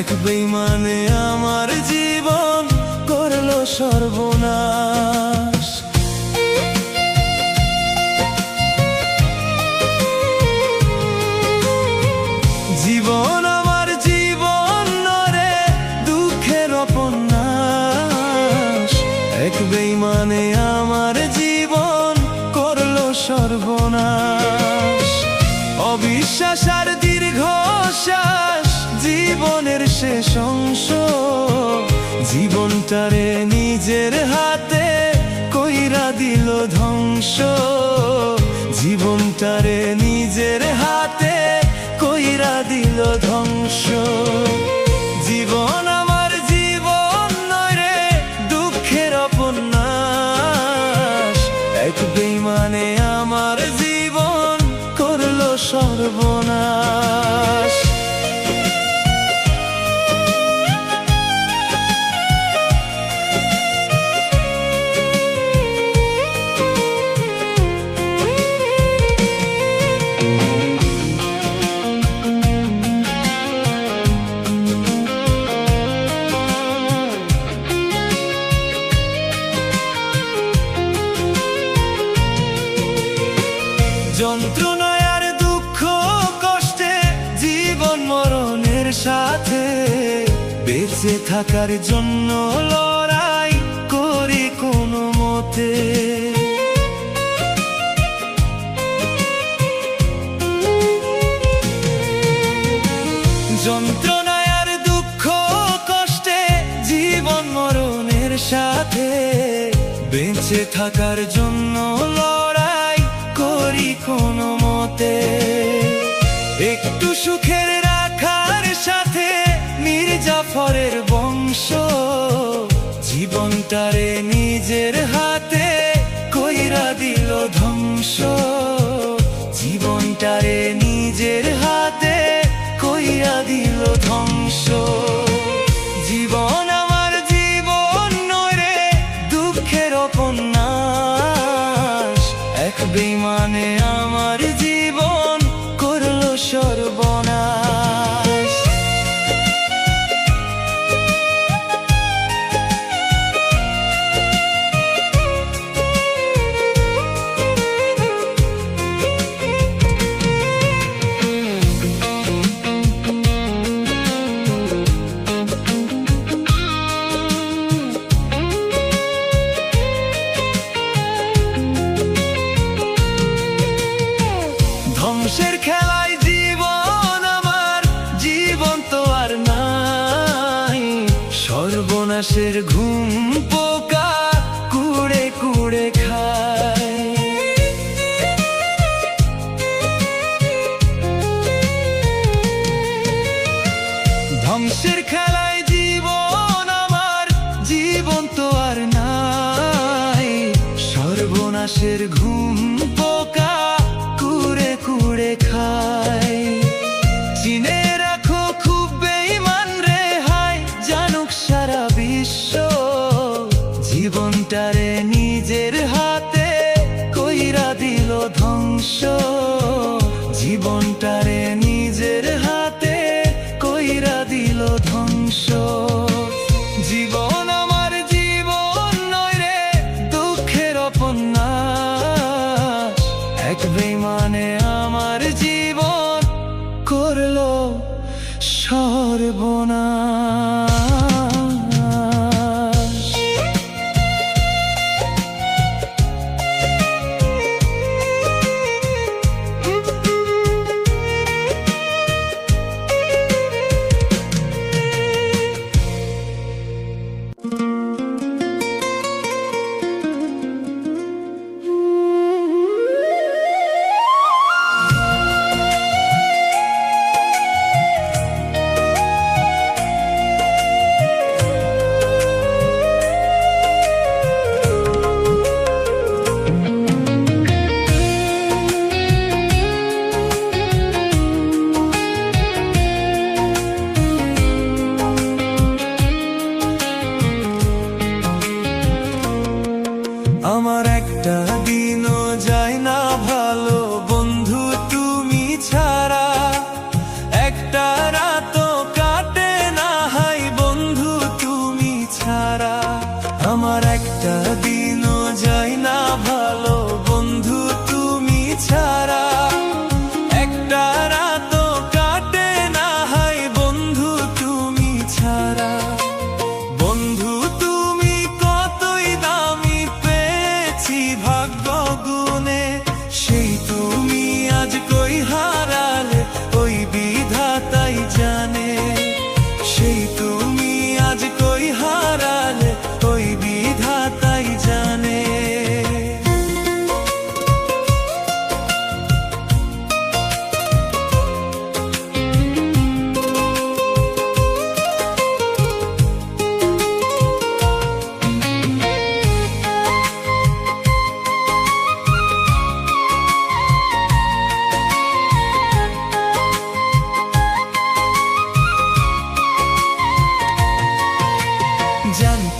এক বেঈমানে আমার জীবন করলো সর্বনাশ। জীবন আমার জীবন রে দুঃখের উপন্যাস। এক বেঈমানে আমার জীবন করলো সর্বনাশ। অবিশ্বাস আর দীর্ঘশ্বাস জীবনের শেষ অংশ। জীবনটারে নিজের হাতে কইরা দিল ধ্বংস। জীবনটারে নিজের হাতে কইরা দিল ধ্বংস। জীবন আমার জীবন নয় রে দুঃখের উপন্যাস। এক বেঈমানে আমার জীবন করলো সর্বনাশ। যন্ত্রণায় আর দুঃখ কষ্টে জীবন মরণের সাথে বেঁচে থাকার জন্য লড়াই করি কোনো মতে। যন্ত্রণায় আর দুঃখ কষ্টে জীবন মরণের সাথে বেঁচে থাকার জন্য লড়াই করি কোনো মতে। একটু সুখের রাখার সাথে মীর জাফরের বংশ। জীবনটারে নিজের হাতে কইরা দিল ধ্বংস। জীবনটারে নিজের হাতে কইরা দিল ধ্বংস। জীবন আমার জীবন নয় রে দুঃখের উপন্যাস। এক বেঈমানে আমার জীবন করলো সর্বনাশ। ধ্বংসের খেলায় জীবন আমার জীবন তো আর নাই। সর্বনাশের ঘুম পোকা কুড়ে কুড়ে খায়। ধ্বংসের খেলায় জীবন আমার জীবন তো আর নাই। সর্বনাশের ঘুম পোকা কুড়ে কুড়ে খায়। চিনে রাখো খুব বেঈমান রে হায় জানুক সারা বিশ্ব। জীবনটারে নিজের হাতে কইরা দিল ধ্বংস। জীবনটারে নিজের হাতে কইরা দিল ধ্বংস। জীবন আমার জীবন নয় রে দুঃখের উপন্যাস। এক বেঈমানে আমার জীবন করলো সর্বনাশ।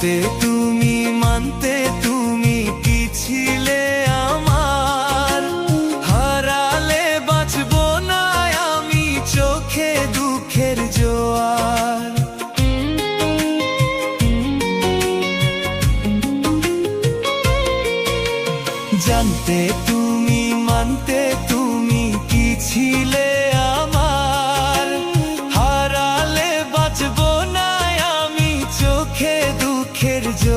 জানতে তুমি মানতে তুমি কি ছিলে আমার, হারালে বাঁচবো না আমি চোখে দুঃখের জোয়ার। জানতে তুমি মানতে তুমি কি ছিলে আমার, হারালে বাঁচবো না আমি চোখে দুঃখের জোয়ার।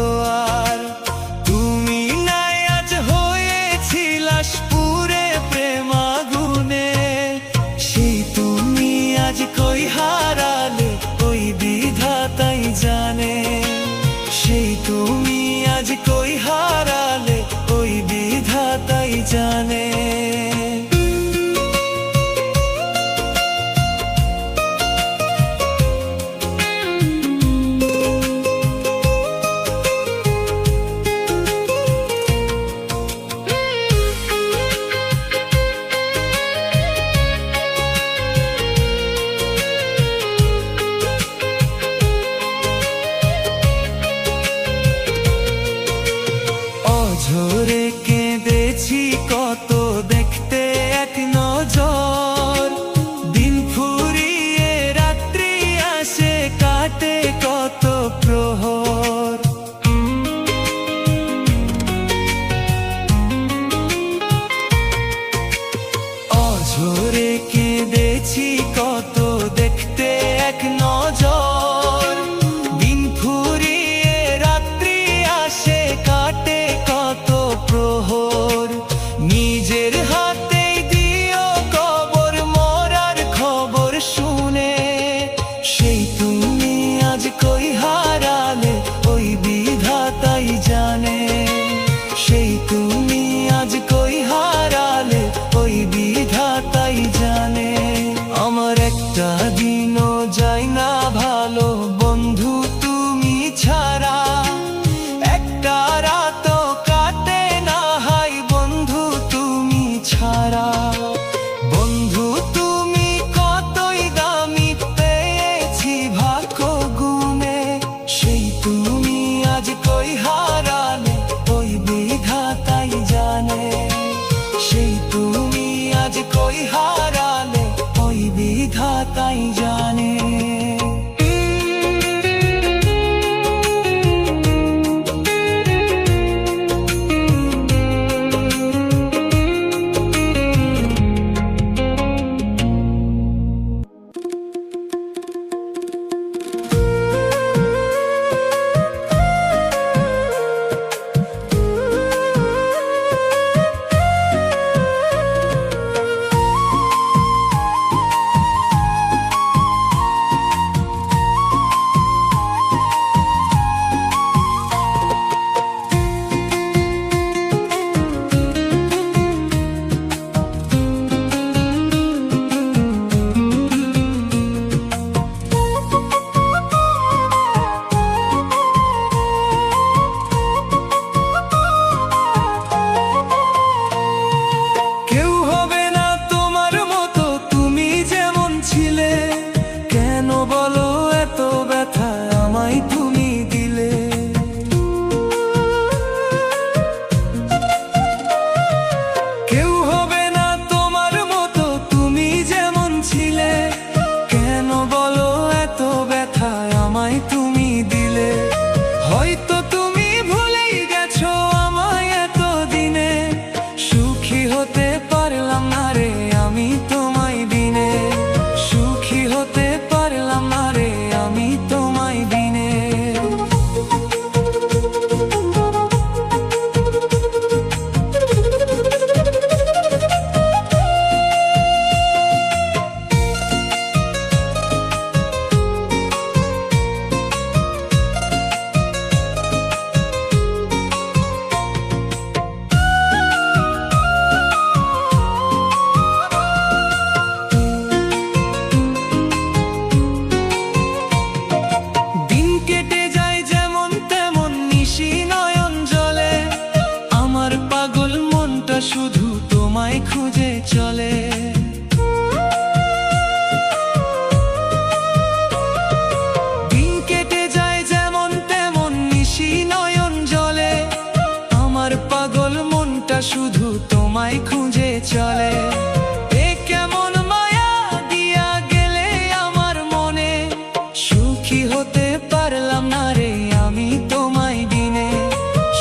সুখী হতে পারলাম না রে আমি তোমায় বিনে,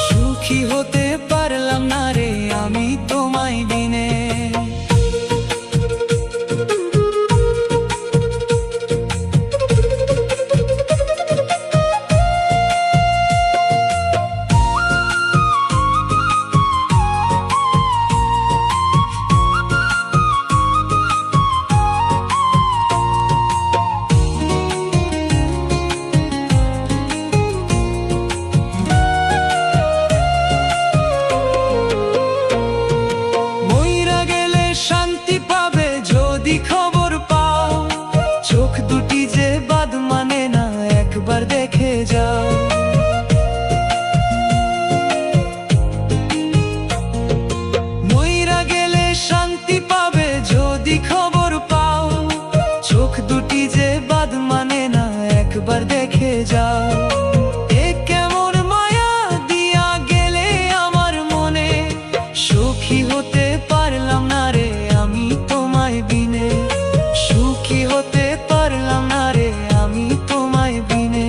সুখী হতে পারলাম না রে আমি তোমায় বিনে। খবর পাও চোখ দুটি যে বাদ মানে না একবার দেখে যাও। মইরা গেলে শান্তি পাবে যদি খবর পাও, চোখ দুটি যে বাদ মানে না একবার দেখে যাও। এ কেমন মায়া দিয়া গেলে আমার মনে, সুখী হতে পারলাম না রে আমি তোমায় বিনে, সুখী হতে পারলাম না রে আমি তোমায় বিনে।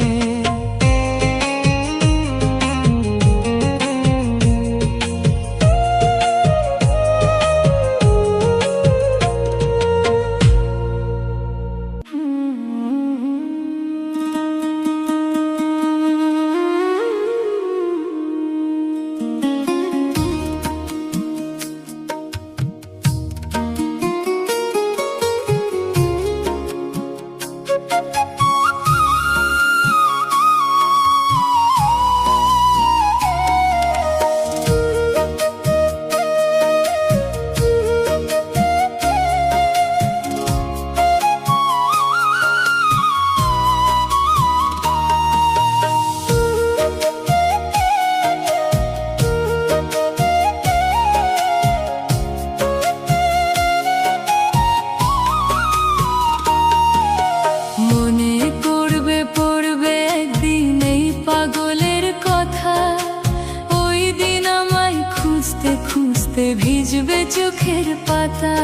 খুঁজতে ভিজবে চোখের পাতা,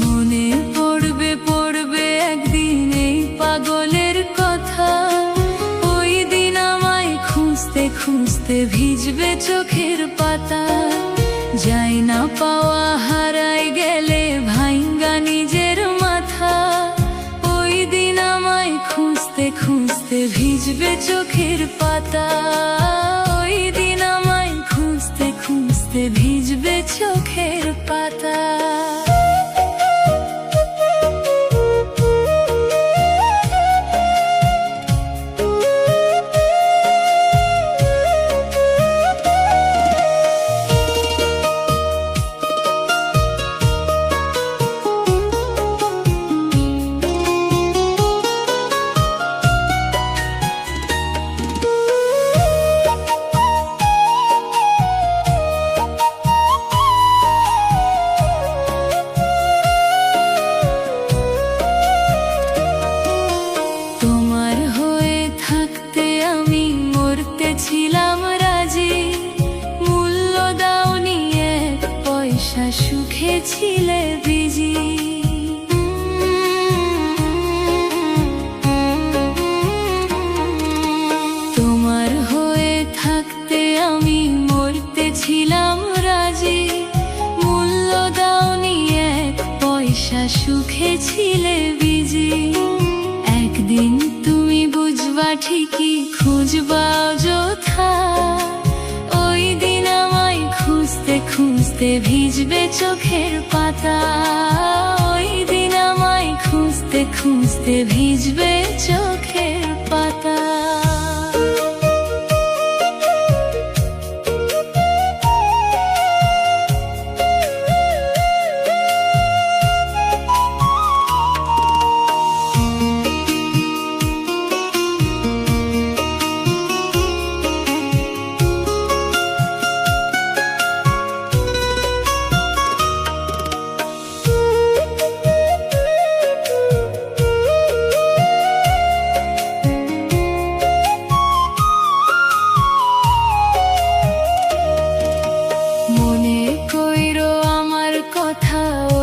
মনে পড়বে পড়বে একদিন এই পাগলের কথা। ওই দিন আমায় খুঁজতে খুঁজতে ভিজবে চোখের পাতা, যাই না পাওয়া হারাই গেলে ভাইঙ্গা নিজের মাথা। ওই দিন আমায় খুঁজতে খুঁজতে ভিজবে চোখের পাতা, ওই দিন আমায় খুঁজতে খুঁজতে ভিজবে চোখের পাতা। ছিলাম রাজি, মূল্য দাওনি এক পয়সা, সুখে ছিলে বিজি। তোমার হয়ে থাকতে আমি মরতে ছিলাম রাজি, মূল্য দাওনি এক পয়সা, সুখে ছিলে বিজি। একদিন তুমি বুঝবা ঠিকই, খুঁজবা অযথা। ওই দিন আমায় খুঁজতে খুঁজতে ভিজবে চোখের পাতা, ওই দিন আমায় খুঁজতে খুঁজতে ভিজবে চোখের পাতা।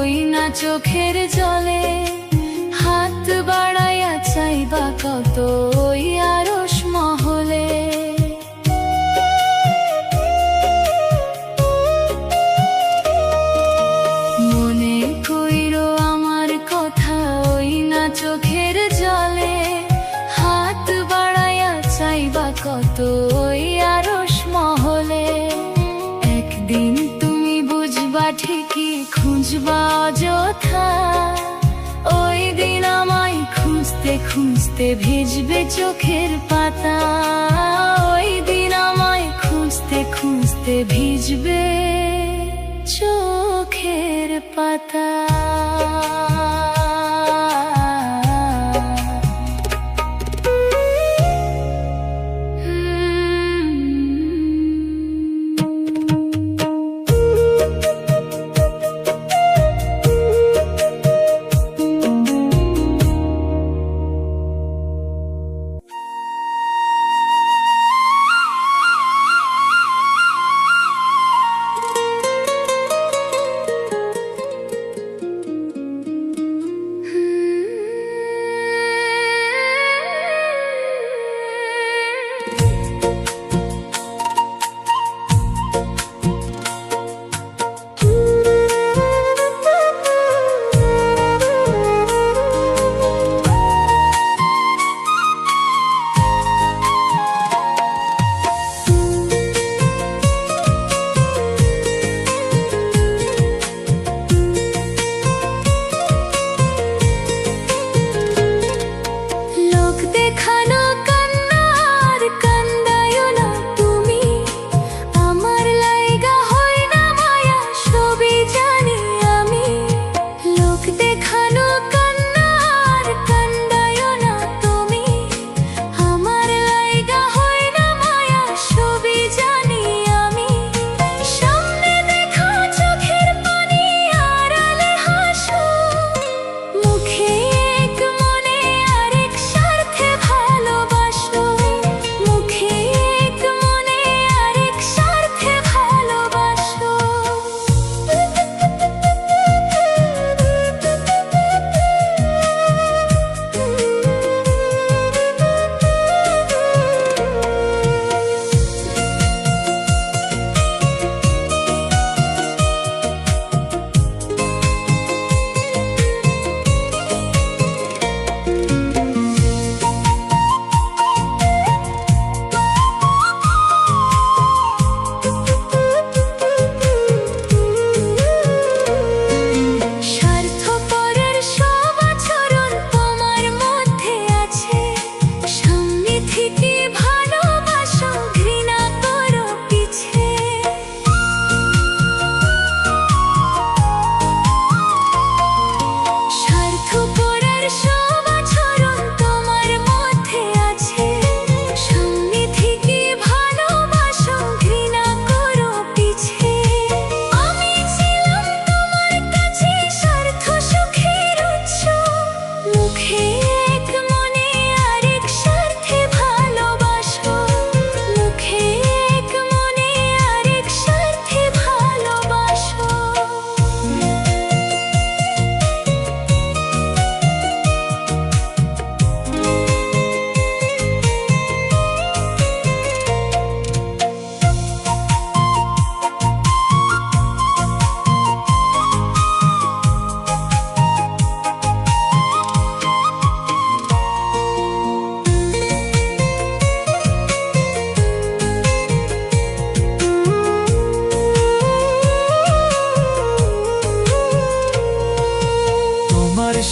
ওই না চোখের জলে, হাত বাড়াইয়া চাইবা কত ওই আরশ মহলে। মনে কইরো আমার কথা ওই না চোখের জলে, হাত বাড়াইয়া চাইবা কত ওই আরশ মহলে। একদিন তুমি বুঝবা ঠিকই, খুঁজবা অযথা, ওই দিন আমায় খুঁজতে খুঁজতে ভিজবে চোখের পাতা। ওই দিন আমায় খুঁজতে খুঁজতে ভিজবে চোখের পাতা।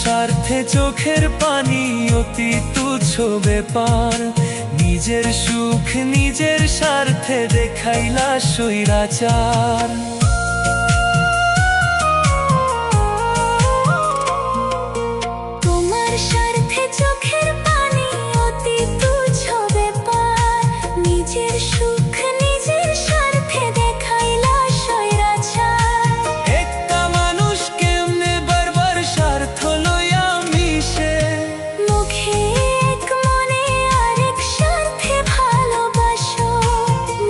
স্বার্থে চোখের পানি অতি তুচ্ছ ব্যাপার, নিজের সুখ নিজের স্বার্থে দেখাইলা স্বৈরাচার। তোমার স্বার্থে চোখের পানি অতি তুচ্ছ ব্যাপার, নিজের সুখ নিজের স্বার্থে দেখাইলা স্বৈরাচার। একটা মানুষ কেমনে বারবার স্বার্থ লইয়া মিশে, মুখে এক মনে আরেক স্বার্থে ভালোবাসো,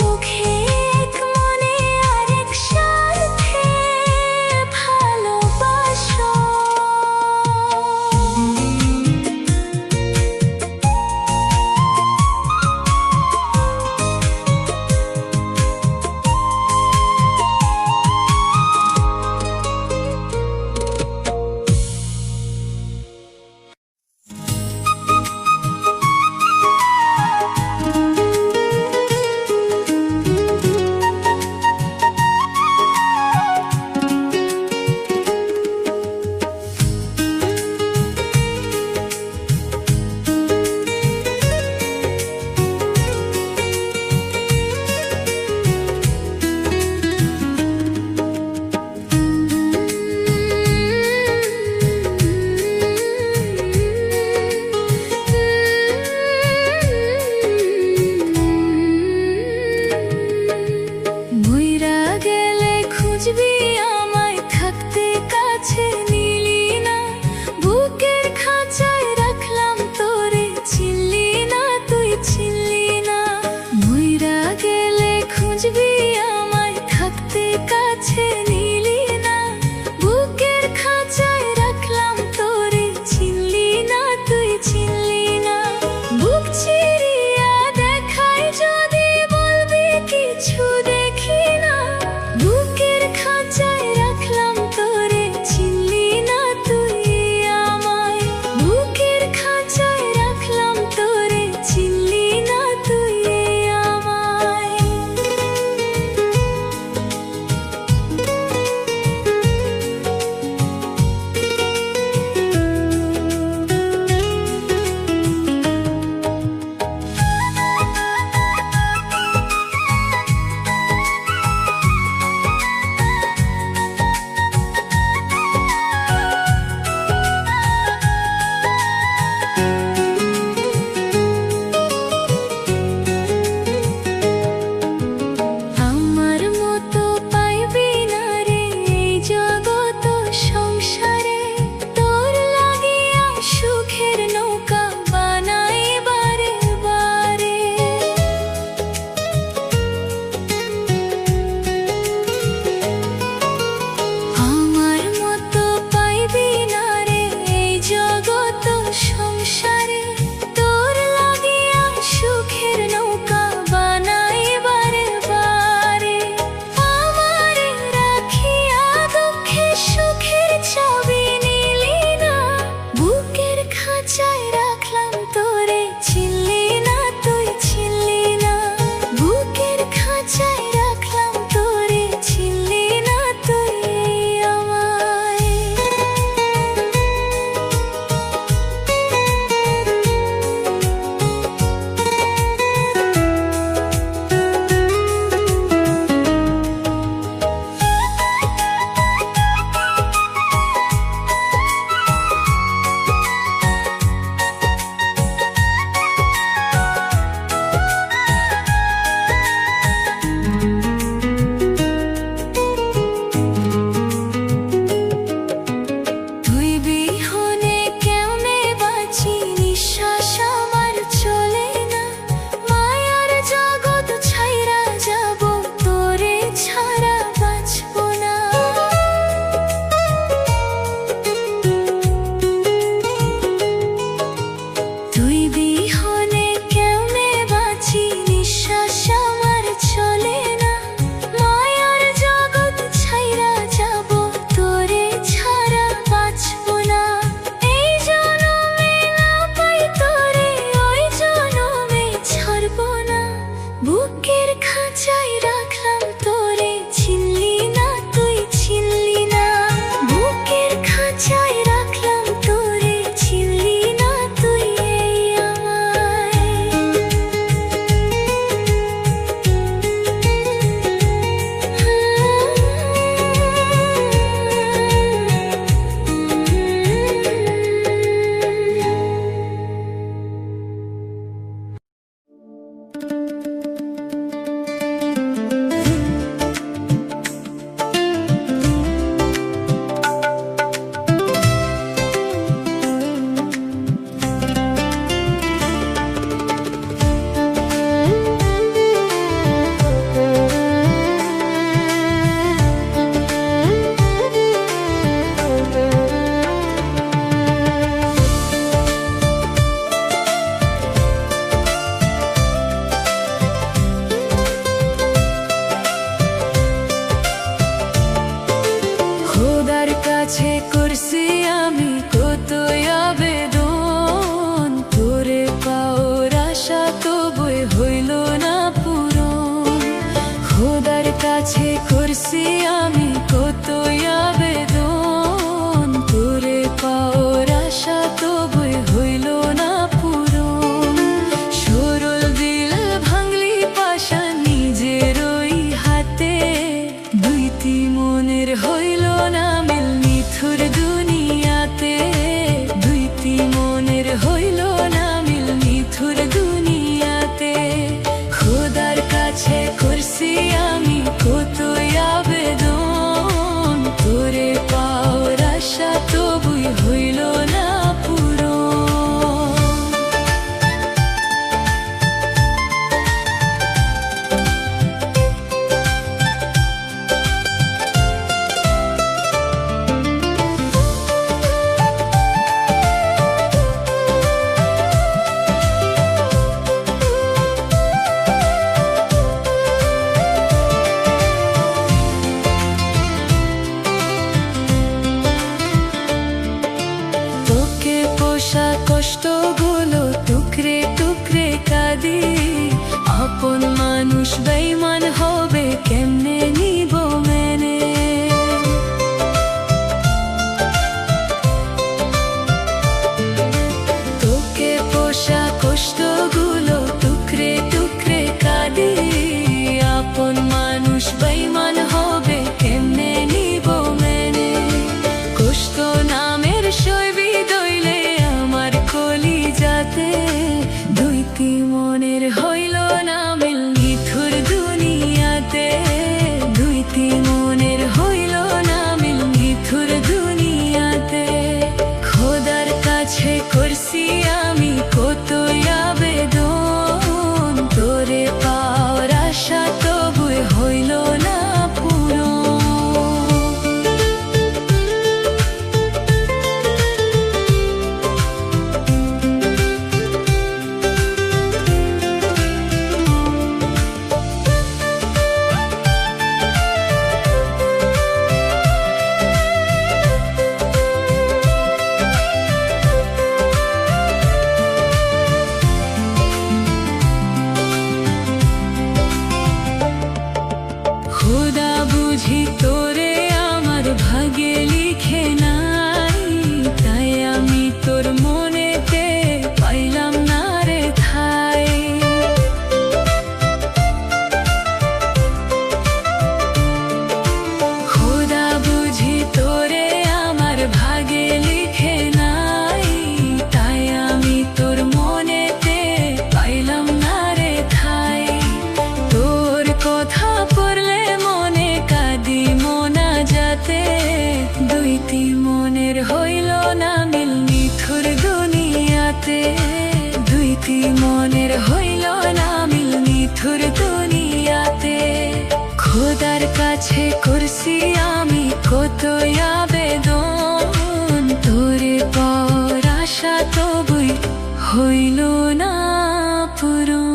মুখে এক মনে আরেক কাছে করছি আমি কত আবেদন, তোরে পাওয়ার আশা তবুই হইল না পূরণ। খোদার কাছে করছি আমি কত আবেদন, তোরে পাওয়ার আশা তবুই হইল না পূরণ। সরল দিল ভাঙলি পাশা নিজের ওই হাতে, দুইটি মনের হইল না মিল নিথুর দুনিয়াতে, দুইটি মনের হইল না মিল নিথুর দুনিয়াতে। খোদার কাছে করছি আমি কত আবেদন, তোরে পাওয়ার আশা তবুই হইল না পূরণ। তোকে পোষা কষ্টগুলো টুকরে টুকরে কাঁদি, আপন মানুষ বেঈমান হবে কেমনে নিব মেনে। তোকে পোষা কষ্টগুলো টুকরে টুকরে কাঁদি, আপন মানুষ বেঈমান হবে কেমনে নিব মেনে। কষ্ট নামের শৈবী দইলে আমার কলিজাতে, দুইটি মনের হইল না মিল নিথুর দুনিয়াতে, দুইটি মনের হইল না মিল নিথুর দুনিয়াতে। খোদার কাছে করছি আমি কত আবেদন, তোরে পাওয়ার আশা তবুই হইল না পূরণ। খোদা বুঝি তোরে আমার ভাগ্যে লিখে নাই, তাই আমি তোর মনেতে পাইলাম না রে ঠাই। খোদা বুঝি তোরে আমার ভাগ্যে লিখে নাই, তাই আমি তোর মনেতে পাইলাম না রে ঠাই। তোর কথা পড়লে মনে কাঁদি মোনা যাতে, দুইটি মনের হইল না মিল নিথুর দুনিয়াতে, দুইটি মনের হইল না মিল নিথুর দুনিয়াতে। খোদার কাছে করছি আমি কত আবেদন, তোরে পাওয়ার আশা তবুই হইল না পূরণ।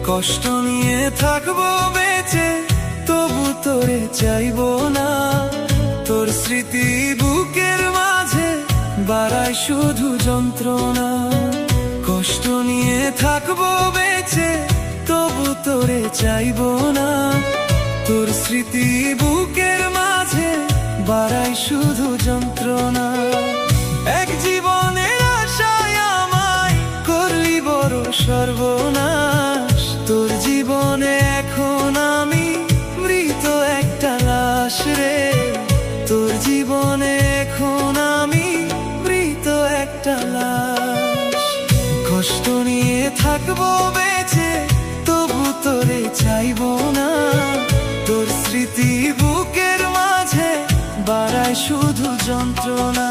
কষ্ট নিয়ে থাকবো বেঁচে তবু তোরে চাইবো না, তোর স্মৃতি বুকের মাঝে বাড়ায় শুধু যন্ত্রণা। কষ্ট নিয়ে থাকবো বেঁচে তবু তোরে চাইবো না, তোর স্মৃতি বুকের মাঝে বাড়ায় শুধু যন্ত্রণা। এক জীবনের আশায় আমায় করলি বড় সর্বনাশ, তোর জীবন জীবনে এখন আমি মৃত একটা লাশ রে, তোর জীবনে এখন আমি মৃত একটা লাশ। কষ্ট নিয়ে থাকবো বেঁচে, তবু তোরে চাইবো না। তোর স্মৃতি বুকের মাঝে বাড়ায় শুধু যন্ত্রণা।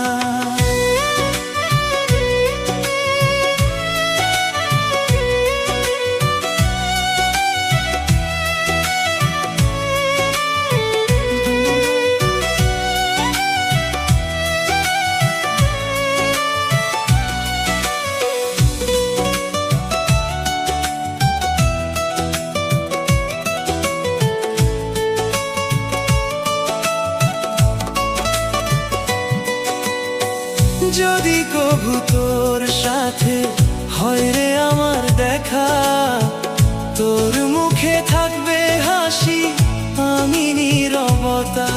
যদি কভু তোর সাথে হয় রে আমার দেখা, তোর মুখে থাকবে হাসি, আমি নীরবতা।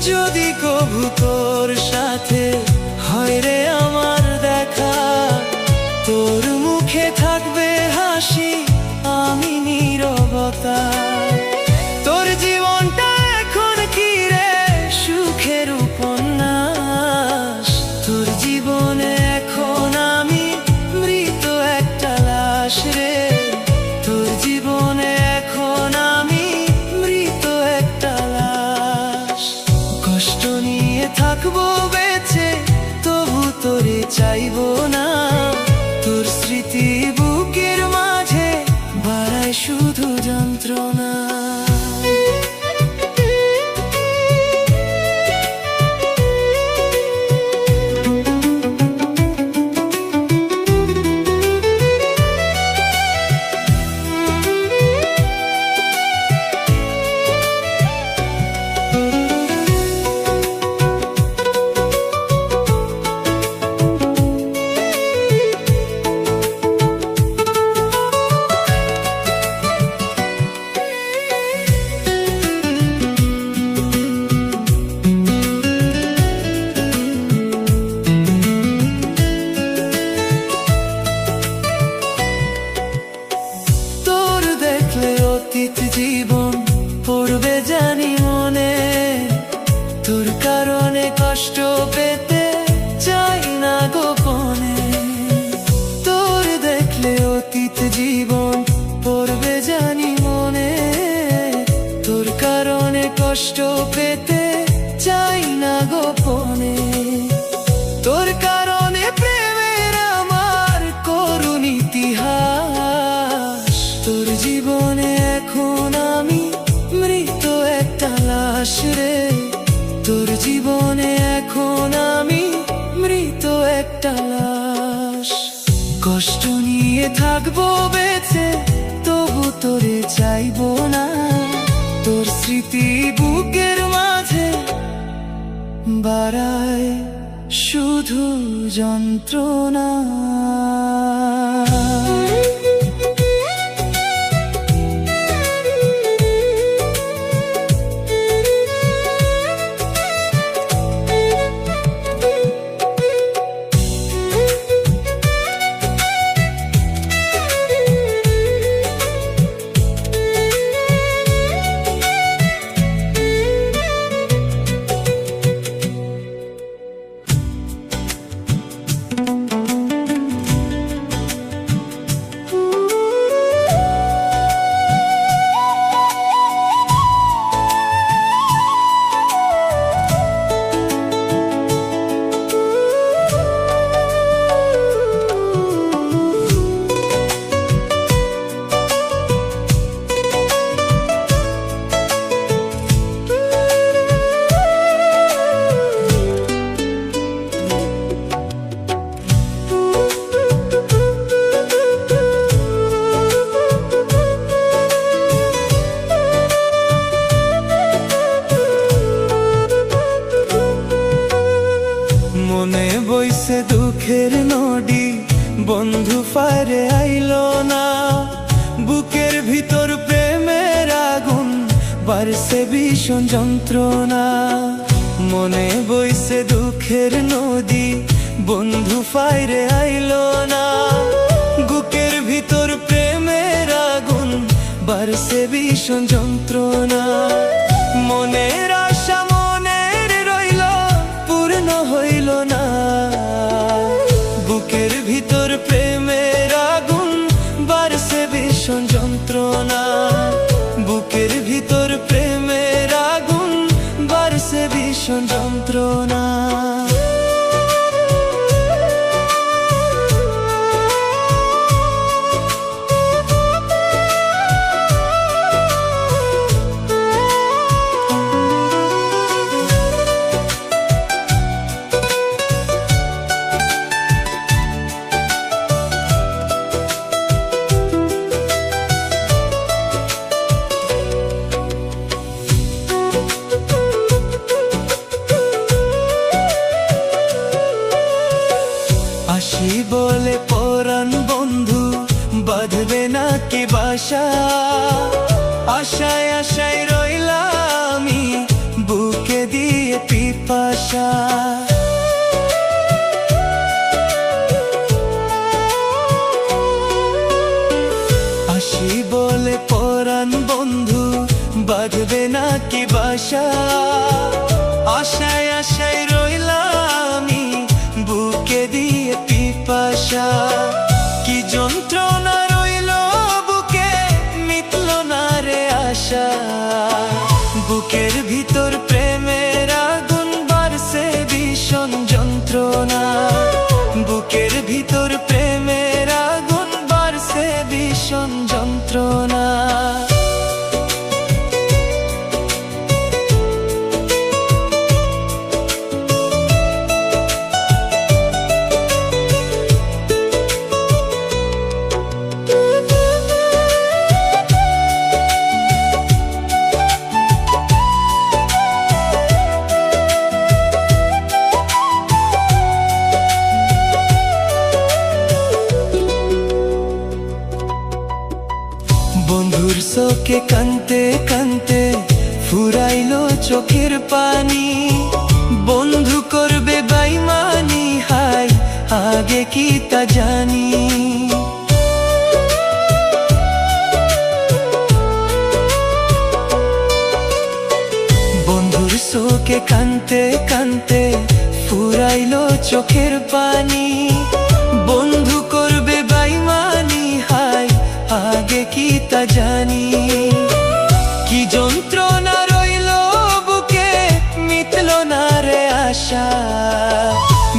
যদি কভু তোর সাথে হয় রে আমার দেখা, তোর মুখে থাকবে হাসি, আমি নীরবতা। তোর জীবনটা এখন কি রে সুখের উপন্যাস, তোর জীবনে এখন আমি মৃত একটা লাশ রে, তোর জীবনে এখন আমি মৃত একটা লাশ। কষ্ট নিয়ে থাকবো বেঁচে, তবু তোরে চাইবো না। তোর স্মৃতি বুকের মাঝে বাড়ায় শুধু যন্ত্রণা। অতীত জীবন পড়বে জানি মনে, তোর কারণে কষ্ট পেতে চাই না গোপনে। তোর দেখলে অতীত জীবন পড়বে জানি মনে, তোর কারণে কষ্ট পেতে চাই না গোপনে। তোর কারণে প্রেমের আমার করুণ ইতিহাস, তোর জীবনে এখন আমি মৃত একটা লাশ রে, তোর জীবনে এখন আমি মৃত একটা লাশ। কষ্ট নিয়ে থাকবো বেঁচে, তবু তোরে চাইবো না। তোর স্মৃতি বুকের মাঝে বাড়ায় শুধু যন্ত্রণা। মনে বইছে দুঃখের নদী, বন্ধু ফারে আইলো না। বুকের ভিতর প্রেমের আগুন, বাড়ছে ভীষণ যন্ত্রণা। মনে বইছে দুঃখের নদী, বন্ধু ফাইরে আইলো না, বুকের ভিতর প্রেমের আগুন বাড়ছে ভীষণ যন্ত্রণা। মনের আশা মনের রইল, পূর্ণ হইল না। বুকের ভিতর প্রেমের আগুন বাড়ছে ভীষণ যন্ত্রণা। বুকের ভিতর প্রেমের আগুন বাড়ছে ভীষণ যন্ত্রণা। আসি বলে পরাণ বন্ধু বাঁধবে না কি বাসা। আশায় আশায় রইলাম আমি, বুকে দিয়ে পিপাসা। আসি বলে পরাণ বন্ধু বাঁধবে না কি বাসা। আশায় আশায় রইলাম আমি, বুকে দিয়ে পিপাসা। কি যন্ত্রণা রইল বুকে, মিটল না রে আশা। বুকের ভিতর প্রেমের আগুন বাড়ছে ভীষণ যন্ত্রণা। বুকের ভিতর প্রেমের আগুন বাড়ছে ভীষণ যন্ত্রণা। বন্ধুর চোখে কানতে কানতে ফুরাইলো চোখের পানি। বন্ধু করবে বেইমানি, হাই আগে কি তা জানি। বন্ধুর চোখে কানতে কানতে ফুরাইলো চোখের পানি। বন্ধু করবে বেইমানি, হাই আগে কি তা জানি। কি যন্ত্রণা রইল বুকে, মিটল না রে আশা।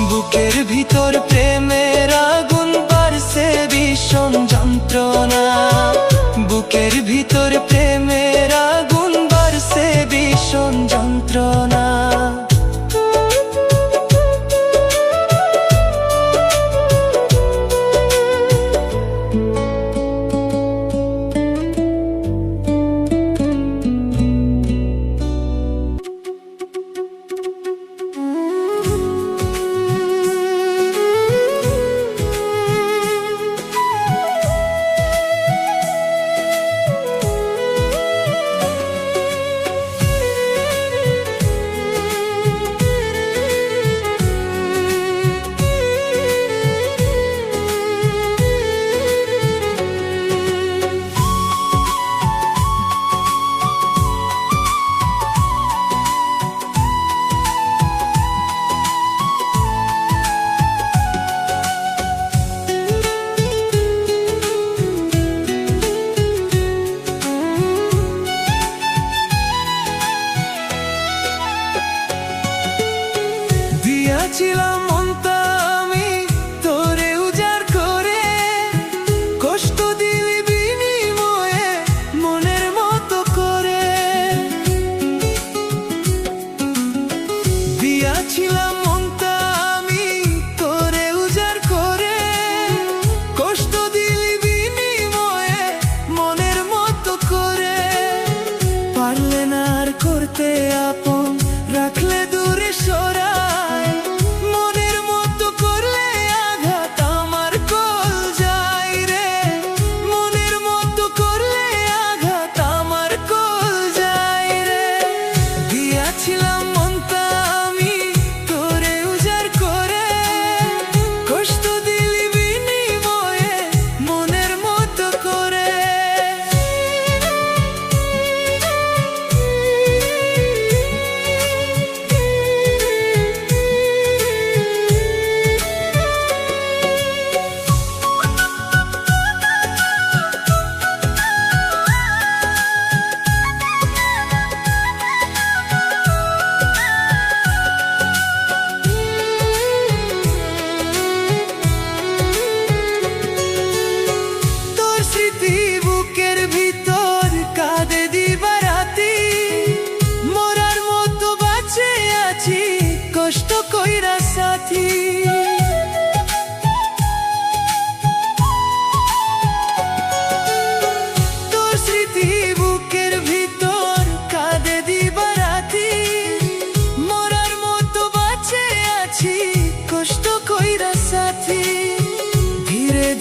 বুকের ভিতর প্রেমের আগুন বাড়ছে ভীষণ যন্ত্রণা। বুকের ভিতর প্রেমের আগুন বাড়ছে ভীষণ যন্ত্রণা। দিয়াছিলাম মনটা আমি তোরে উজাড় করে, কষ্ট দিলি বিনিময়ে মনের মতো করে। দিয়াছিলাম মনটা আমি তোরে উজাড় করে, কষ্ট দিলি বিনিময়ে মনের মতো করে। পারলে না আর করতে আপন, রাখলে দূরে সরায়। মনের মতো করলে আঘাত আমার কল যায় রে। মনের মতো করলে আঘাত আমার কল যায় রে। দিয়াছিলাম মনটা আমি তোরে উজাড় করে,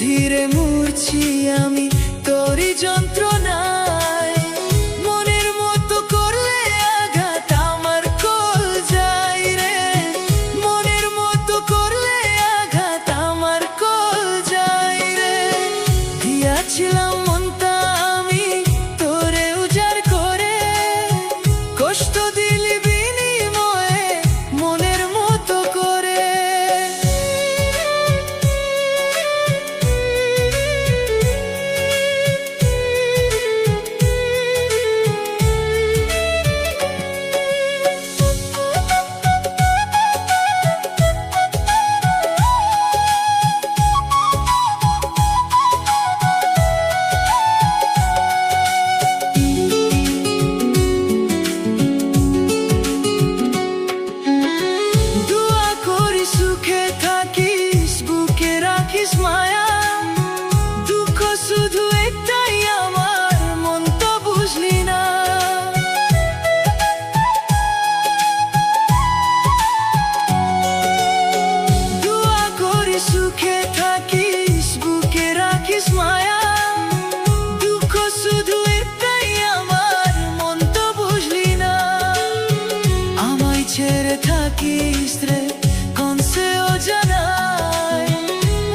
ধীরে মরছি আমি তোরই যন্ত্রণায়। মনের মতো করলে আঘাত আমার কল যায় রে, মনের মতো করলে আঘাত আমার কল যায় রে। দিয়াছিলাম মনটা আমি তোরে উজাড় করে, কষ্ট দিলি বিনিময়ে মনের মতো করে। দোয়া করি সুখে থাকিস, বুকে রাখিস মায়া। দুঃখ শুধু একটাই আমার, মন তো বুঝলি না। দোয়া করি সুখে থাকিস, বুকে রাখিস মায়া। দুঃখ শুধু একটাই আমার, মন তো বুঝলি না। আমায় ছেড়ে থাকিস রে কোন সে অজানায়,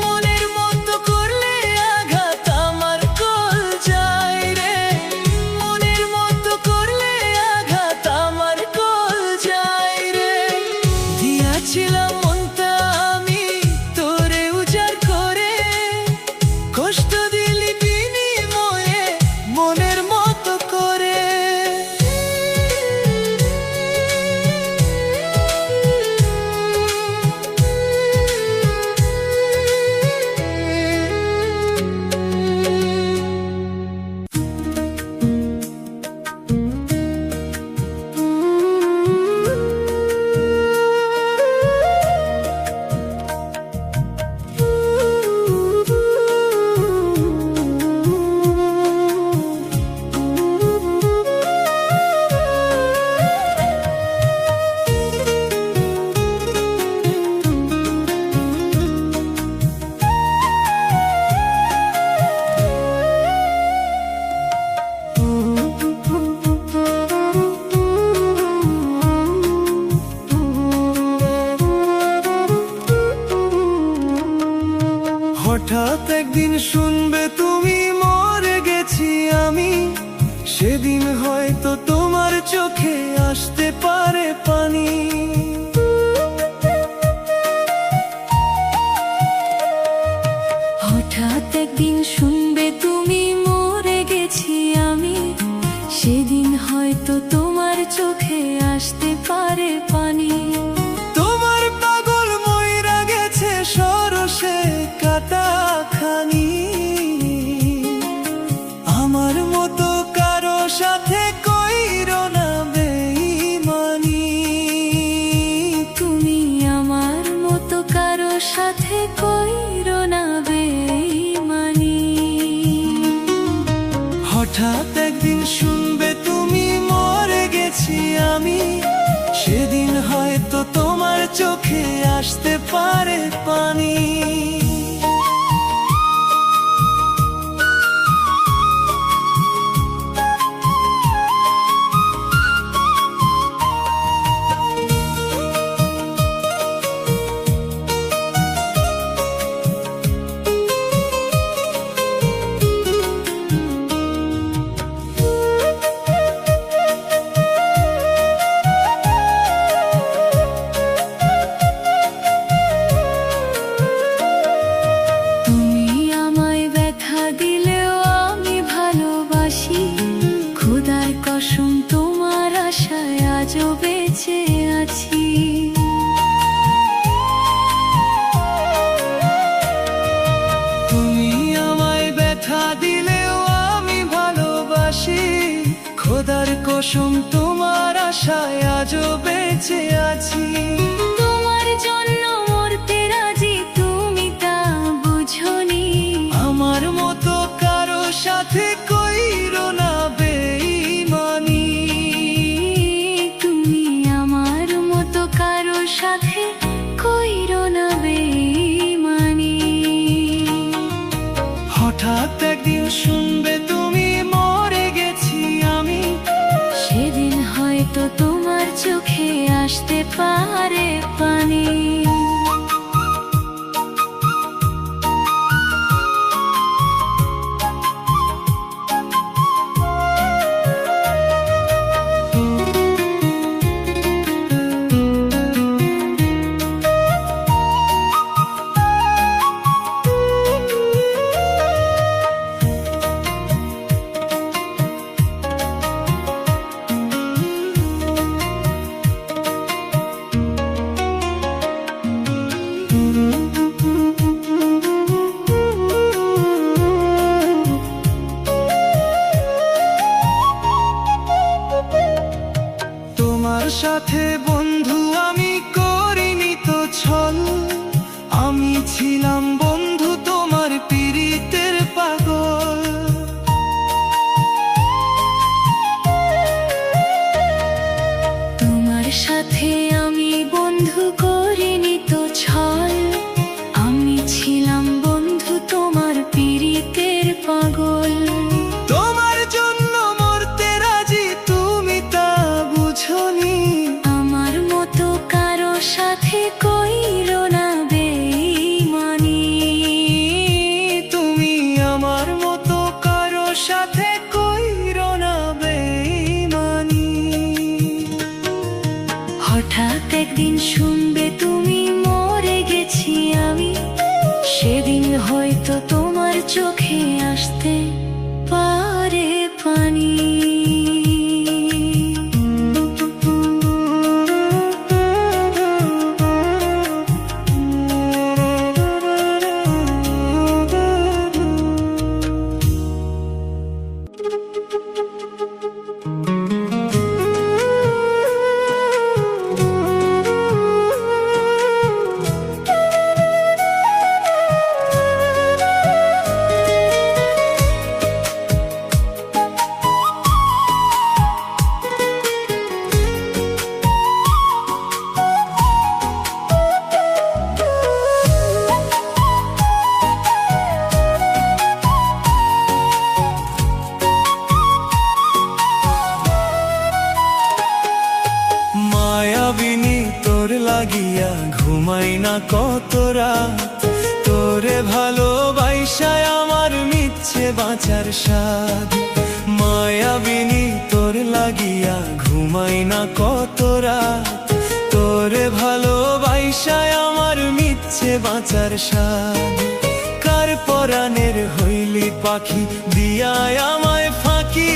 মনের মতো করলে আঘাত আমার কল যায় রে, মনের মতো করলে আঘাত আমার কল যায় রে। দিয়াছিলাম মনটা আমি তোরে উজাড় করে, কষ্ট দিলি বিনিময়ে মনের মতো করে। হঠাৎ একদিন শুনবে তুমি মরে গেছি আমি, সেদিন হয়তো তোমার চোখে আসতে পারে পানি। হঠাৎ একদিন শুনবে তুমি মরে গেছি আমি, সেদিন হয়তো তোমার চোখে আসতে পারে পানি। তোমার পাগল মইরা গেছে সরসে কাটা খানি, আমার মতো কারো সাথে কইরো না বেইমানি। তুমি আমার মতো কারো সাথে কইরো না বেইমানি। হঠাৎ একদিন শুনবে তুমি মরে গেছি আমি, সেদিন হয়তো তোমার চোখে আসতে পারে পানি। খোদার কসম তোমার আশায় আজও বেঁচে আছি। তোমার জন্য মরতে রাজি, তুমি তা বুঝোনি। আমার মতো কারো সাথে কইরো না বেঈমানি। তুমি আমার মতো কারো সাথে কইরো না বেঈমানি। ছিলাম বন্ধু তোমার পীড়িতের পাগল। তোমার সাথে আমি বন্ধু করিনি তো ছল, আমি ছিলাম বন্ধু তোমার পীড়িতের পাগল। তোমার জন্য মরতে রাজি তুমি তা বুঝনি, আমার মতো কারো সাথে কইরো না বেঈমানি। তুমি আমার মতো কারো সাথে কইরো না বেঈমানি। হঠাৎ একদিন শুনবে তুমি মরে গেছি আমি, সেদিন হয়তো তোমার চোখে আসতে পারে পানি। মায়াবিনী তোর লাগিয়া ঘুমাই না কত রাত, তোরে ভালোবাসায় আমার মিচ্ছে বাঁচার স্বাদ। মায়াবিনী তোর লাগিয়া ঘুমাই না কত রাত, তোরে ভালোবাসায় আমার মিচ্ছে বাঁচার স্বাদ। কার পরাণের হইলি পাখি দিয়ায় আমায় ফাঁকি,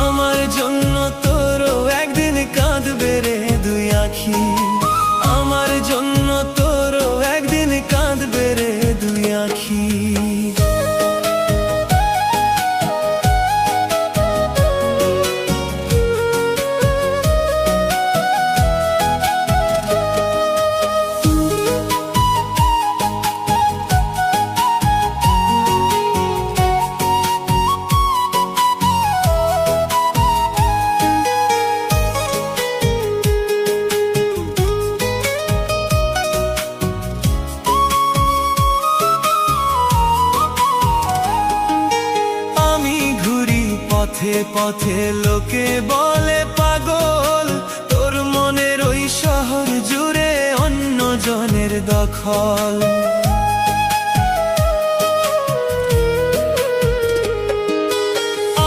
আমার জন্য তোরও একদিন কাঁদবে রে দুই আখি। আমার জন্য তোরও একদিন কাঁদবে রে দুই আখি। পথে পথে লোকে বলে পাগল, তোর মনের ওই শহর জুড়ে অন্য জনের দখল।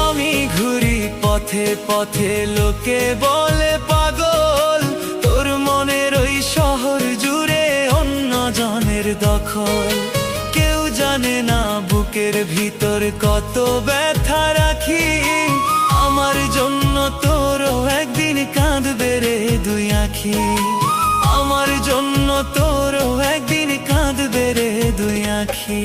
আমি ঘুরি পথে পথে লোকে বলে পাগল, তোর মনের ওই শহর জুড়ে অন্য জনের দখল। কেউ জানে না বুকের ভিতর কত ব্যথা রাখি, আমার জন্য তোরও একদিন কাঁদবে রে দুই আখি। আমার জন্য তোরও একদিন কাঁদবে রে দুই আখি।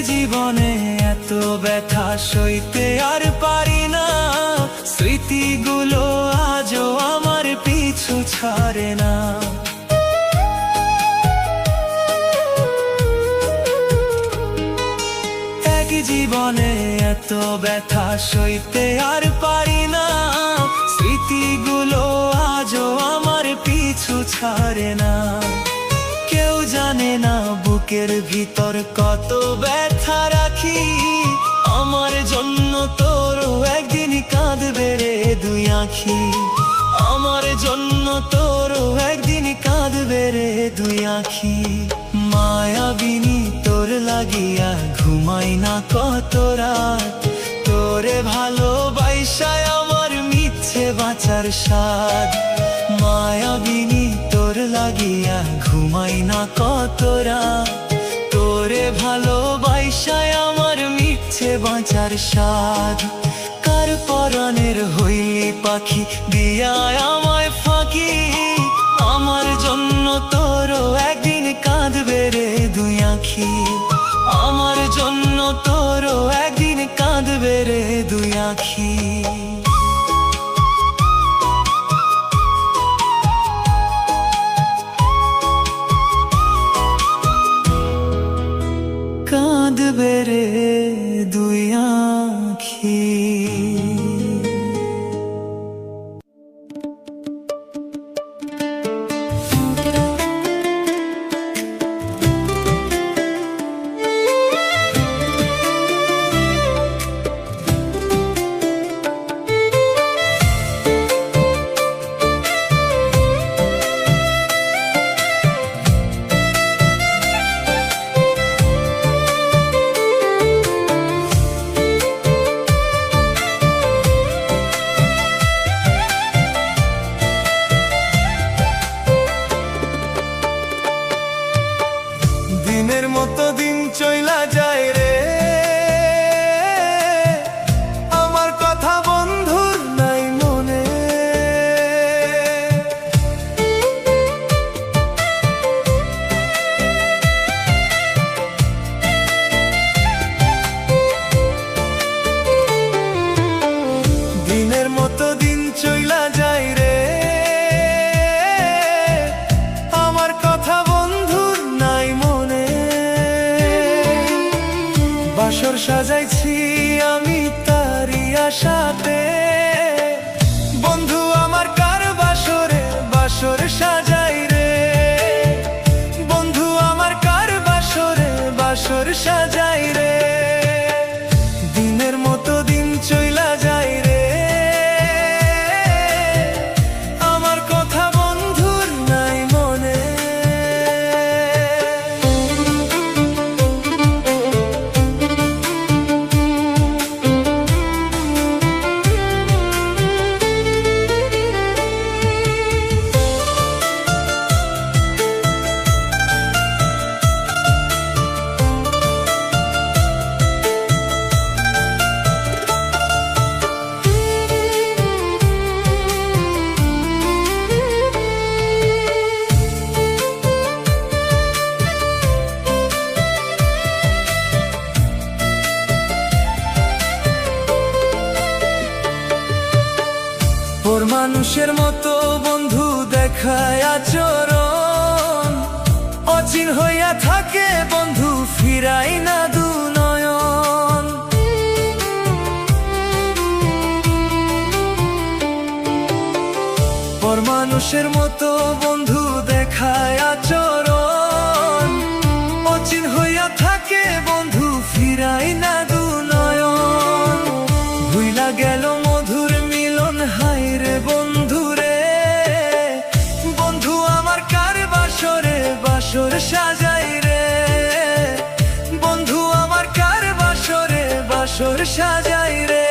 জীবনে এত ব্যথা সইতে আর পারি না, স্মৃতিগুলো আজও আমার পিছু ছাড়ে না। এক জীবনে এত ব্যথা সইতে আর পারি না, স্মৃতিগুলো আজও আমার পিছু ছাড়ে না। কেউ জানে না বুকের ভিতর কত ব্যথা রাখি, আমার জন্য তোরও একদিন কাঁদবে রে দুই আখি। আমার জন্য তোরও একদিন কাঁদবে রে দুই আখি। মায়াবিনী তোর লাগিয়া ঘুমাই না কত রাত, তোরে ভালোবাসায় আমার মিথ্যে বাঁচার স্বাদ। মায়াবিনী তোর লাগিয়া ঘুমাই না কতরা, তোরে ভালোবাসায় আমার মিটছে বাঁচার স্বাদ। কার পরাণের হইলি পাখি দিয়া আমায় ফাঁকি, আমার জন্য তোরও একদিন কাঁদবে রে দুই আঁখি, আমার জন্য তোরও একদিন কাঁদবে রে দুই আঁখি। কাঁদবে রে দুই আঁখি। দিনের মতো দিন চইলা যায় রে, আমার কথা বন্ধুর নাই মনে। দিনের মতো দিন চইলা যায় রে, আমার কথা বন্ধুর নাই মনে। বাসর সাজাইছি আমি তারি আশাতে, বন্ধু আমার কার বাসরে বাসর সাজাই রে, বন্ধু আমার কার বাসরে বাসর সাজাই রে। দিনের মতো দিন চইলা যায় রে, আমার কথা বন্ধুর নাই মনে। ওর মানুষের মতো বন্ধু দেখায় আচরণ, অচিন হইয়া থাকে বন্ধু ফিরাই না দু নয়ন। ওর মানুষের মতো বন্ধু দেখায় আচরণ, অচিন হইয়া থাকে বন্ধু ফিরাই না দু নয়ন। ভুইলা গেল মধুর মিলন হাই রে বন্ধু রে, বন্ধু আমার কার বাসরে বাসর সাজাই রে, বন্ধু আমার কার বাসরে বাসর সাজাই রে।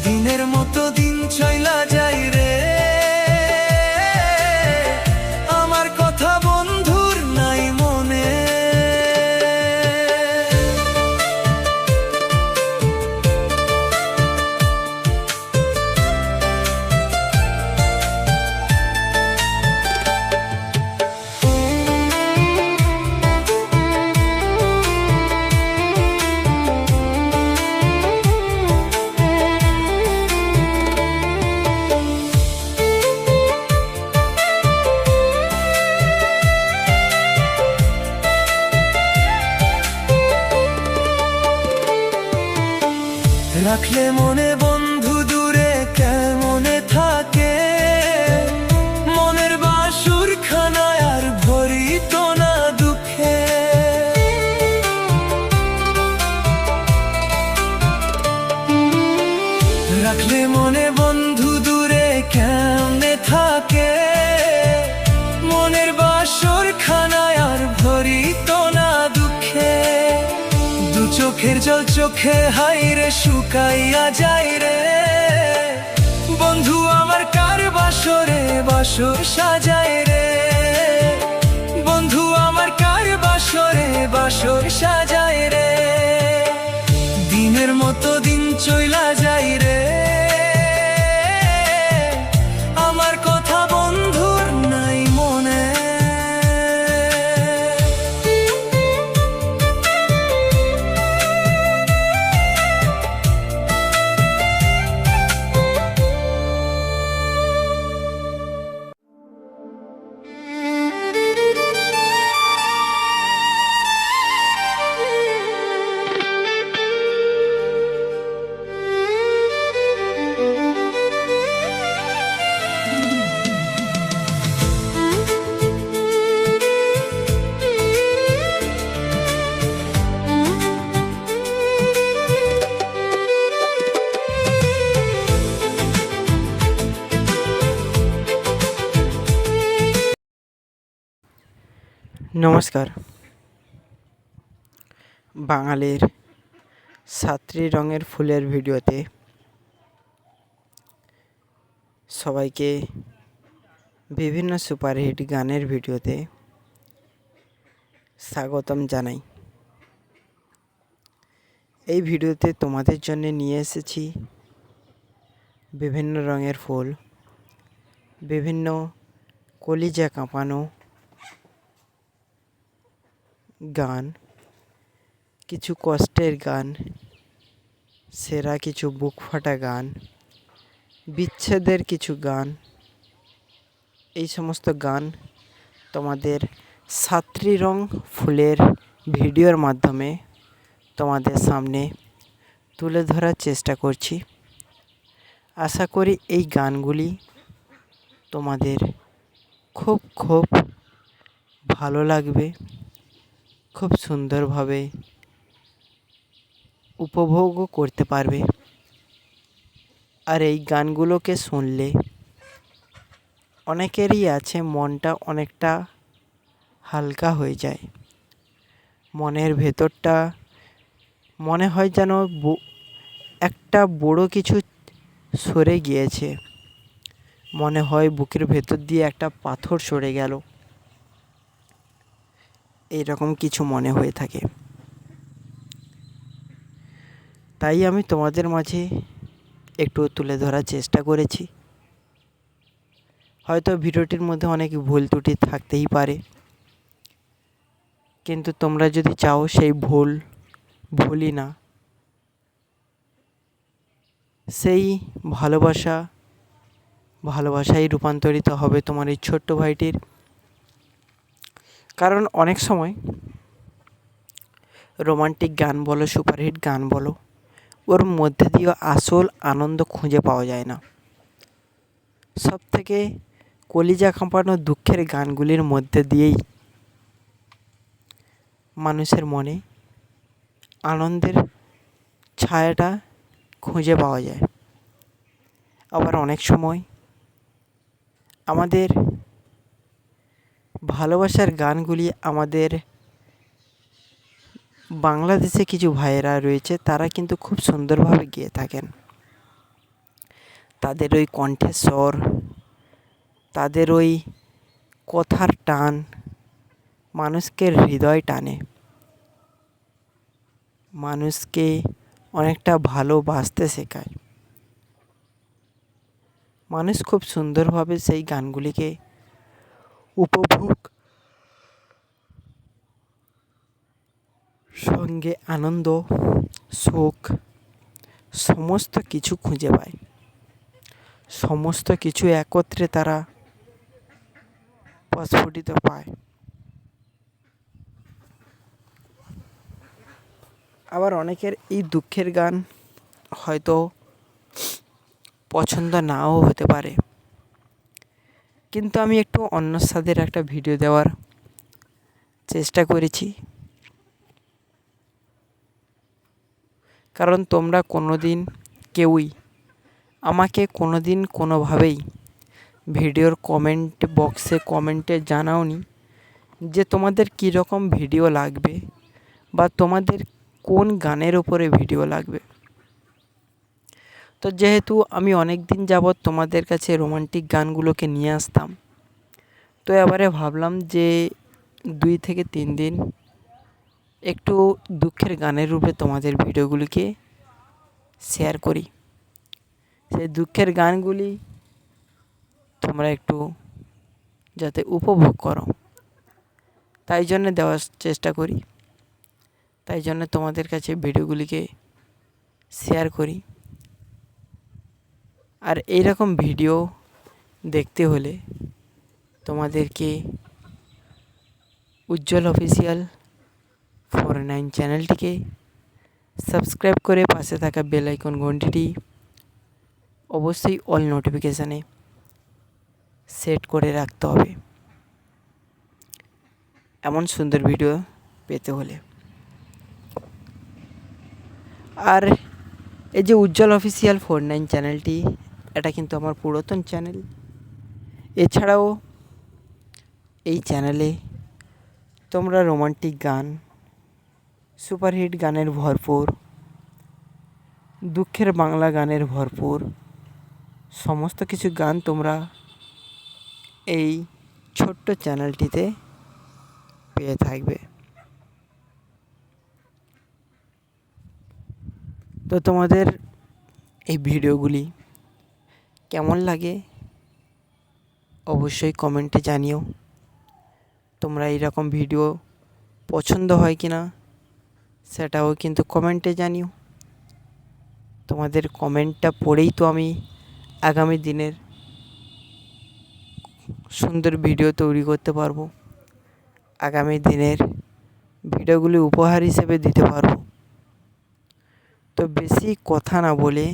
দিনের মতো দিন চইলা যাই রে, আমার কথা বন্ধুর নাই মনে। রাখলে মনে বন্ধু দূরে কেমনে থাকে, মনের বাসুর খানায় আর ভরিত না দুঃখে। রাখলে মনে বন্ধু দূরে কেমনে থাকে, মনের বাসুর খানায় আর ভরিত না দুঃখে। দু চোখের জল চোখে হাই রে শুকাইয়া যায় রে, বন্ধু আমার কার বাসরে বাসর সাজায় রে, নমস্কার। বাঙালির ৭টি রঙের ফুলের ভিডিওতে সবাইকে বিভিন্ন সুপারহিট গানের ভিডিওতে স্বাগতম জানাই। এই ভিডিওতে তোমাদের জন্য নিয়ে এসেছি বিভিন্ন রঙের ফুল, বিভিন্ন কলিজা কাঁপানো গান, কিছু কষ্টের গান, সেরা কিছু বুক ফাটা গান, বিচ্ছেদের কিছু গান। এই সমস্ত গান তোমাদের ৭টি রং ফুলের ভিডিওর মাধ্যমে তোমাদের সামনে তুলে ধরার চেষ্টা করছি। আশা করি এই গানগুলি তোমাদের খুব ভালো লাগবে, খুব সুন্দরভাবে উপভোগও করতে পারবে। আর এই গানগুলোকে শুনলে অনেকেরই আছে মনটা অনেকটা হালকা হয়ে যায়, মনের ভেতরটা মনে হয় যেন একটা বড় কিছু সরে গিয়েছে, মনে হয় বুকের ভেতর দিয়ে একটা পাথর সরে গেল, এইরকম কিছু মনে হয়ে থাকে। তাই আমি তোমাদের মাঝে একটু তুলে ধরার চেষ্টা করেছি। হয়তো ভিডিওটির মধ্যে অনেক ভুল ত্রুটি থাকতেই পারে, কিন্তু তোমরা যদি চাও সেই ভুলই না, সেই ভালোবাসাই রূপান্তরিত হবে তোমার এই ছোট্ট ভাইটির। কারণ অনেক সময় রোমান্টিক গান বলো, সুপারহিট গান বলো, ওর মধ্যে দিয়ে আসল আনন্দ খুঁজে পাওয়া যায় না। সবথেকে কলিজা কাঁপানো দুঃখের গানগুলির মধ্যে দিয়েই মানুষের মনে আনন্দের ছায়াটা খুঁজে পাওয়া যায়। আবার অনেক সময় আমাদের ভালোবাসার গানগুলি আমাদের বাংলাদেশে কিছু ভাইয়েরা রয়েছে, তারা কিন্তু খুব সুন্দরভাবে গেয়ে থাকেন। তাদের ওই কণ্ঠের স্বর, তাদের ওই কথার টান মানুষকে হৃদয় টানে, মানুষকে অনেকটা ভালোবাসতে শেখায়। মানুষ খুব সুন্দরভাবে সেই গানগুলিকে উপভোগ, সঙ্গে আনন্দ, সুখ সমস্ত কিছু খুঁজে পায়। সমস্ত কিছু একত্রে তারা প্রস্ফুটিত পায়। আবার অনেকের এই দুঃখের গান হয়তো পছন্দ নাও হতে পারে, কিন্তু আমি একটু অন্য স্বাদের একটা ভিডিও দেওয়ার চেষ্টা করেছি। কারণ তোমরা কেউই আমাকে কোনোভাবেই ভিডিওর কমেন্ট বক্সে কমেন্টে জানাওনি যে তোমাদের কীরকম ভিডিও লাগবে বা তোমাদের কোন গানের উপরে ভিডিও লাগবে। তো যেহেতু আমি অনেক দিন যাবৎ তোমাদের কাছে রোমান্টিক গানগুলোকে নিয়ে আসতাম, তো এবারে ভাবলাম যে 2 থেকে 3 দিন একটু দুঃখের গানের রূপে তোমাদের ভিডিওগুলিকে শেয়ার করি। সেই দুঃখের গানগুলি তোমরা একটু যাতে উপভোগ করো, তাই জন্য দেওয়ার চেষ্টা করি, তাই জন্য তোমাদের কাছে ভিডিওগুলিকে শেয়ার করি। আর এইরকম ভিডিও দেখতে হলে তোমাদেরকে উজ্জ্বল অফিসিয়াল 49 চ্যানেলটিকে সাবস্ক্রাইব করে পাশে থাকা বেল আইকন ঘন্টিটি অবশ্যই অল নোটিফিকেশানে সেট করে রাখতে হবে এমন সুন্দর ভিডিও পেতে হলে। আর এই যে উজ্জ্বল অফিসিয়াল 49 চ্যানেলটি, এটা কিন্তু আমার পুরাতন চ্যানেল। এছাড়াও এই চ্যানেলে তোমরা রোমান্টিক গান, সুপারহিট গানের ভরপুর, দুঃখের বাংলা গানের ভরপুর সমস্ত কিছু গান তোমরা এই ছোট্ট চ্যানেলটিতে পেয়ে থাকবে। তো তোমাদের এই ভিডিওগুলি কেমন লাগে অবশ্যই কমেন্টে জানিও। তোমরা এইরকম ভিডিও পছন্দ হয় কি না সেটাও কিন্তু কমেন্টে জানিও। তোমাদের কমেন্টটা পড়েই তো আমি আগামী দিনের সুন্দর ভিডিও তৈরি করতে পারবো, আগামী দিনের ভিডিওগুলি উপহার হিসেবে দিতে পারবো। তো বেশি কথা না বলে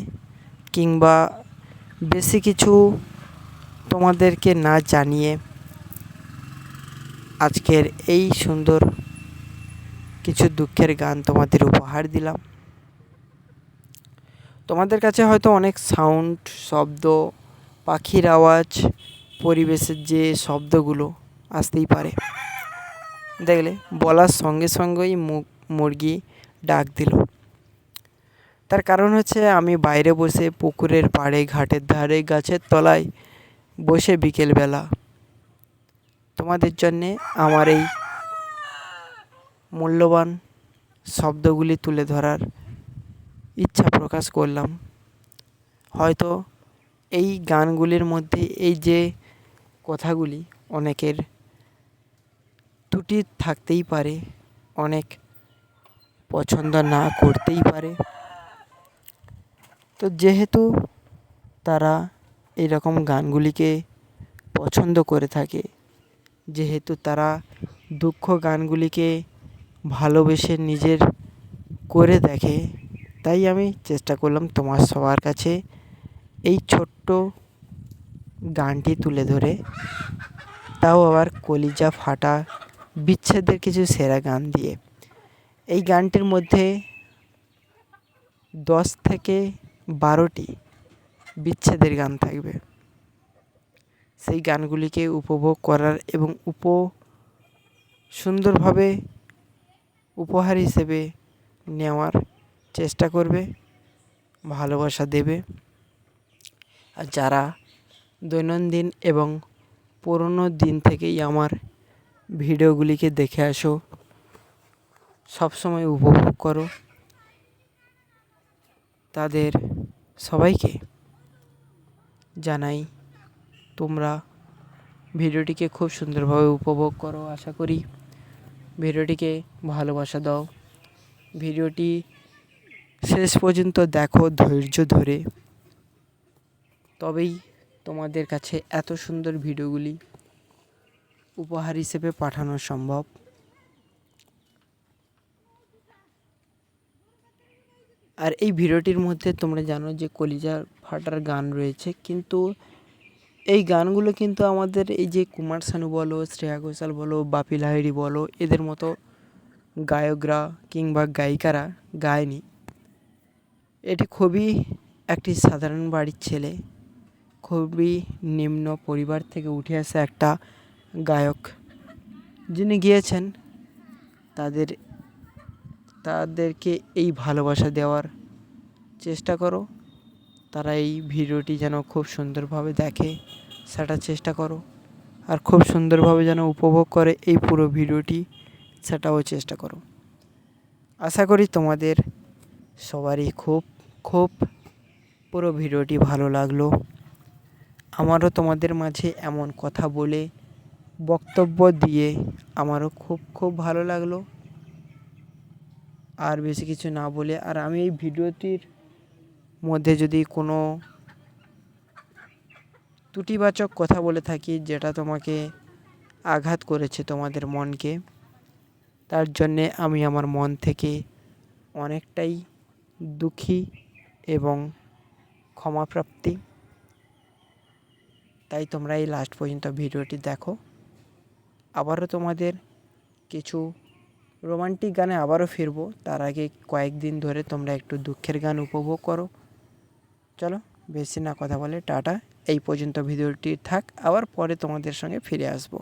কিংবা বেশি কিছু তোমাদেরকে না জানিয়ে আজকের এই সুন্দর কিছু দুঃখের গান তোমাদের উপহার দিলাম। তোমাদের কাছে হয়তো অনেক সাউন্ড, শব্দ, পাখির আওয়াজ, পরিবেশের যে শব্দগুলো আসতেই পারে। দেখলে বলার সঙ্গে সঙ্গেই মুরগি ডাক দিল। তার কারণ হচ্ছে আমি বাইরে বসে পুকুরের পাড়ে, ঘাটের ধারে, গাছের তলায় বসে বিকেলবেলা তোমাদের জন্যে আমার এই মূল্যবান শব্দগুলি তুলে ধরার ইচ্ছা প্রকাশ করলাম। হয়তো এই গানগুলির মধ্যে এই যে কথাগুলি অনেকের ত্রুটি থাকতেই পারে, অনেক পছন্দ না করতেই পারে। তো যেহেতু তারা এইরকম গানগুলিকে পছন্দ করে থাকে, যেহেতু তারা দুঃখ গানগুলিকে ভালোবেসে নিজের করে দেখে, তাই আমি চেষ্টা করলাম তোমার সবার কাছে এই ছোট্ট গানটি তুলে ধরে, তাও আবার কলিজা ফাটা বিচ্ছেদের কিছু সেরা গান দিয়ে। এই গানটির মধ্যে 10 থেকে 12টি বিচ্ছেদের গান থাকবে। সেই গানগুলিকে উপভোগ করার এবং সুন্দরভাবে উপহার হিসেবে নেওয়ার চেষ্টা করবে, ভালোবাসা দেবে। আর যারা দৈনন্দিন এবং পুরনো দিন থেকেই আমার ভিডিওগুলিকে দেখে আসো, সবসময় উপভোগ করো, তাদের সবাইকে জানাই তোমরা ভিডিওটিকে খুব সুন্দরভাবে উপভোগ করো। আশা করি ভিডিওটিকে ভালোবাসা দাও, ভিডিওটি শেষ পর্যন্ত দেখো ধৈর্য ধরে, তবেই তোমাদের কাছে এত সুন্দর ভিডিওগুলি উপহার হিসেবে পাঠানো সম্ভব। আর এই ভিডিওটির মধ্যে তোমরা জানো যে কলিজা ফাটার গান রয়েছে, কিন্তু এই গানগুলো কিন্তু আমাদের এই যে কুমার শানু বলো, শ্রেয়া ঘোষাল বলো, বাপি লাহিড়ী বলো, এদের মতো গায়করা কিংবা গায়িকারা গায়নি। এটি খুবই একটি সাধারণ বাড়ির ছেলে, খুবই নিম্ন পরিবার থেকে উঠে আসা একটা গায়ক যিনি গিয়েছেন তাদেরকে এই ভালোবাসা দেওয়ার চেষ্টা করো। তারা এই ভিডিওটি যেন খুব সুন্দরভাবে দেখে সেটা চেষ্টা করো, আর খুব সুন্দরভাবে যেন উপভোগ করে এই পুরো ভিডিওটি সেটাও চেষ্টা করো। আশা করি তোমাদের সবারই খুব পুরো ভিডিওটি ভালো লাগলো। আমারও তোমাদের মাঝে এমন কথা বলে, বক্তব্য দিয়ে আমারও খুব ভালো লাগলো। আর বেশি কিছু না বলে, আর আমি এই ভিডিওটির মধ্যে যদি কোনো ত্রুটিবাচক কথা বলে থাকি যেটা তোমাকে আঘাত করেছে তোমাদের মনকে, তার জন্যে আমি আমার মন থেকে অনেকটাই দুঃখী এবং ক্ষমাপ্রাপ্তি। তাই তোমরা এই লাস্ট পর্যন্ত ভিডিওটি দেখো। আবারও তোমাদের কিছু রোমান্টিক গানে আবারও ফিরবো, তার আগে কয়েকদিন ধরে তোমরা একটু দুঃখের গান উপভোগ করো। চলো বেশি না কথা বলে টাটা, এই পর্যন্ত ভিডিওটি থাক, আবার পরে তোমাদের সঙ্গে ফিরে আসবো।